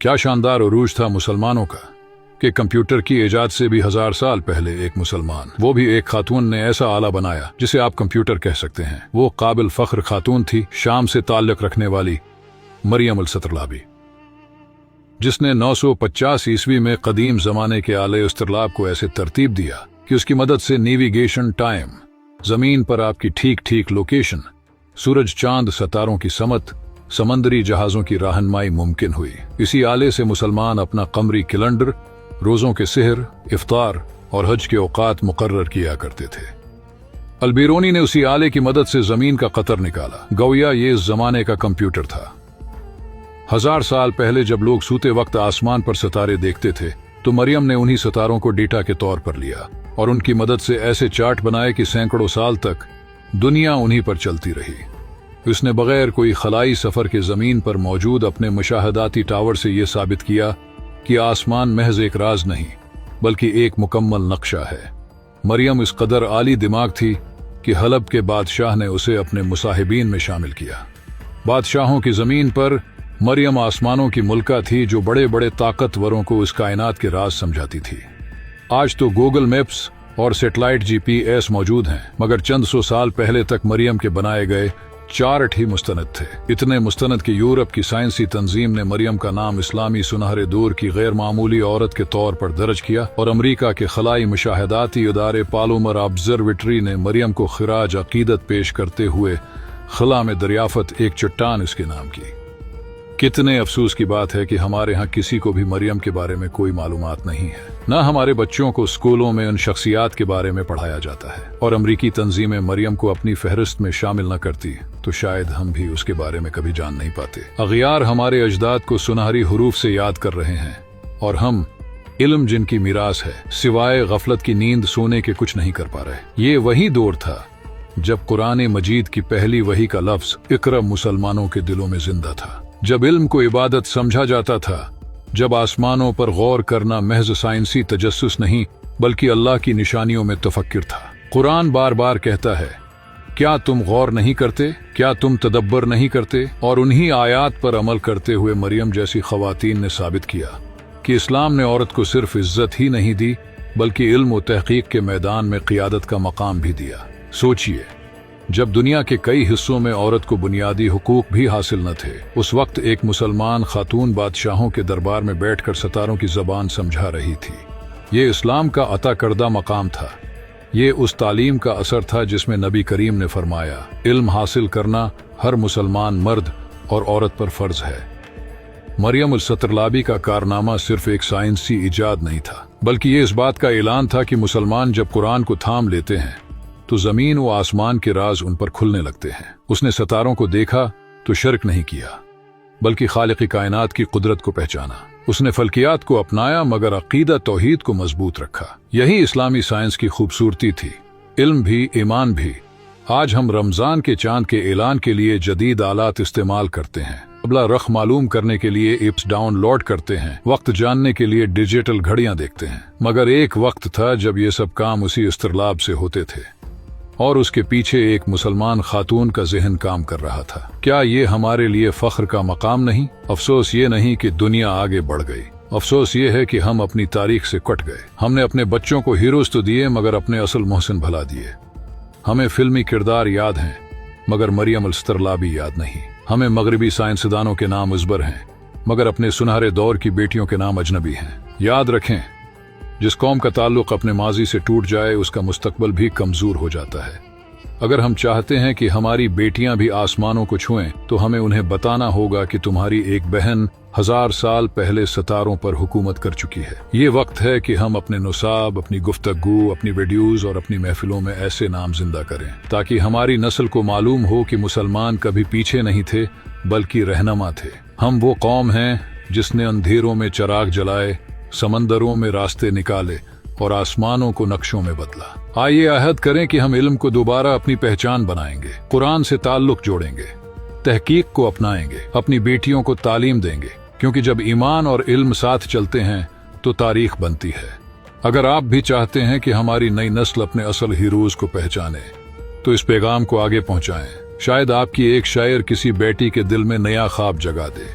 क्या शानदार उरूज था मुसलमानों का कि कंप्यूटर की इजाद से भी 1000 साल पहले एक मुसलमान, वो भी एक खातून ने ऐसा आला बनाया जिसे आप कंप्यूटर कह सकते हैं। वो काबिल फख्र खातून थी, शाम से ताल्लुक रखने वाली मरियम अल-सतरलाबी, जिसने 950 ईस्वी में कदीम जमाने के आले इस्तिरलाब को ऐसे तरतीब दिया कि उसकी मदद से नेविगेशन टाइम, जमीन पर आपकी ठीक ठीक लोकेशन, सूरज चांद सितारों की समत, समंदरी जहाजों की रहनुमाई मुमकिन हुई। इसी आले से मुसलमान अपना कमरी कैलेंडर, रोजों के सिहर, इफ्तार और हज के औकात मुकर्रर किया करते थे। अलबीरोनी ने उसी आले की मदद से जमीन का कतर निकाला। गोया ये इस जमाने का कंप्यूटर था। 1000 साल पहले जब लोग सूते वक्त आसमान पर सितारे देखते थे तो मरियम ने उन्हीं सितारों को डेटा के तौर पर लिया और उनकी मदद से ऐसे चार्ट बनाए कि सैकड़ों साल तक दुनिया उन्हीं पर चलती रही। उसने बगैर कोई खलाई सफर के जमीन पर मौजूद अपने मुशाहदाती टावर से यह साबित किया कि आसमान महज एक राज नहीं बल्कि एक मुकम्मल नक्शा है। मरियम इस कदर आली दिमाग थी कि हलब के बादशाह ने उसे अपने मुसाहिबीन में शामिल किया। बादशाहों की जमीन पर मरियम आसमानों की मुल्का थी जो बड़े बड़े ताकतवरों को इस कायनात के राज समझाती थी। आज तो गूगल मैप्स और सैटेलाइट GPS मौजूद हैं, मगर चंद सौ साल पहले तक मरियम के बनाए गए चार्ट ही मुस्तनद थे। इतने मुस्तनद कि यूरोप की साइंसी तंजीम ने मरियम का नाम इस्लामी सुनहरे दौर की गैर मामूली औरत के तौर पर दर्ज किया और अमरीका के खलाई मुशाहदाती इदारे पालोमर ऑब्जर्वेटरी ने मरियम को खिराज अकीदत पेश करते हुए खला में दरियाफत एक चट्टान इसके नाम की। कितने अफसोस की बात है कि हमारे यहाँ किसी को भी मरियम के बारे में कोई मालूमात नहीं है। न हमारे बच्चों को स्कूलों में उन शख्सियात के बारे में पढ़ाया जाता है, और अमरीकी तंजीमें मरियम को अपनी फहरिस्त में शामिल न करती तो शायद हम भी उसके बारे में कभी जान नहीं पाते। अगियार हमारे अजदाद को सुनहरी हुरूफ से याद कर रहे हैं और हम इल्म जिनकी मीरास है सिवाय गफलत की नींद सोने के कुछ नहीं कर पा रहे। ये वही दौर था जब कुरान मजीद की पहली वही का लफ्ज इकरा मुसलमानों के दिलों में जिंदा था, जब इल्म को इबादत समझा जाता था, जब आसमानों पर गौर करना महज साइंसी तजस्सुस नहीं बल्कि अल्लाह की निशानियों में तफक्कुर था। कुरान बार बार कहता है, क्या तुम गौर नहीं करते, क्या तुम तदब्बर नहीं करते? और उन्हीं आयात पर अमल करते हुए मरियम जैसी खवातीन ने साबित किया कि इस्लाम ने औरत को सिर्फ इज्जत ही नहीं दी बल्कि इल्म और तहकीक के मैदान में क़ियादत का मकाम भी दिया। सोचिए, जब दुनिया के कई हिस्सों में औरत को बुनियादी हुकूक भी हासिल न थे, उस वक्त एक मुसलमान खातून बादशाहों के दरबार में बैठकर सितारों की जबान समझा रही थी। ये इस्लाम का अता करदा मकाम था। ये उस तालीम का असर था जिसमें नबी करीम ने फरमाया, इल्म हासिल करना हर मुसलमान मर्द और औरत पर फर्ज है। मरियम अल-सतरलाबी का कारनामा सिर्फ एक साइंसी इजाद नहीं था बल्कि ये इस बात का ऐलान था कि मुसलमान जब कुरान को थाम लेते हैं तो जमीन व आसमान के राज उन पर खुलने लगते हैं। उसने सितारों को देखा तो शिर्क नहीं किया बल्कि खालिक़ कायनात की कुदरत को पहचाना। उसने फल्कियात को अपनाया मगर अकीदा तौहीद को मजबूत रखा। यही इस्लामी साइंस की खूबसूरती थी, इल्म भी ईमान भी। आज हम रमजान के चांद के ऐलान के लिए जदीद आलात इस्तेमाल करते हैं, अबला रख मालूम करने के लिए ऐप्स डाउनलोड करते हैं, वक्त जानने के लिए डिजिटल घड़ियां देखते हैं, मगर एक वक्त था जब ये सब काम उसी इस्तिरलाब से होते थे और उसके पीछे एक मुसलमान खातून का जहन काम कर रहा था। क्या ये हमारे लिए फख्र का मकाम नहीं? अफसोस ये नहीं कि दुनिया आगे बढ़ गई, अफसोस ये है कि हम अपनी तारीख से कट गए। हमने अपने बच्चों को हीरोज तो दिए मगर अपने असल मोहसिन भुला दिए। हमें फिल्मी किरदार याद हैं मगर मरियम अल-सतरलाबी याद नहीं। हमें मगरबी साइंसदानों के नाम उज़्बर हैं मगर अपने सुनहरे दौर की बेटियों के नाम अजनबी हैं। याद रखें, जिस कौम का ताल्लुक अपने माजी से टूट जाए उसका मुस्तकबल भी कमजोर हो जाता है। अगर हम चाहते हैं कि हमारी बेटियां भी आसमानों को छुएं तो हमें उन्हें बताना होगा कि तुम्हारी एक बहन 1000 साल पहले सितारों पर हुकूमत कर चुकी है। ये वक्त है कि हम अपने नुसाब, अपनी गुफ्तगू, अपनी वीडियोज और अपनी महफिलों में ऐसे नाम जिंदा करें ताकि हमारी नस्ल को मालूम हो कि मुसलमान कभी पीछे नहीं थे बल्कि रहनुमा थे। हम वो कौम हैं जिसने अंधेरों में चिराग जलाए, समंदरों में रास्ते निकाले और आसमानों को नक्शों में बदला। आइए अहद करें कि हम इल्म को दोबारा अपनी पहचान बनाएंगे, कुरान से ताल्लुक जोड़ेंगे, तहकीक को अपनाएंगे, अपनी बेटियों को तालीम देंगे, क्योंकि जब ईमान और इल्म साथ चलते हैं तो तारीख बनती है। अगर आप भी चाहते हैं कि हमारी नई नस्ल अपने असल हीरोज को पहचाने तो इस पैगाम को आगे पहुंचाएं। शायद आपकी एक शायर किसी बेटी के दिल में नया ख्वाब जगा दे।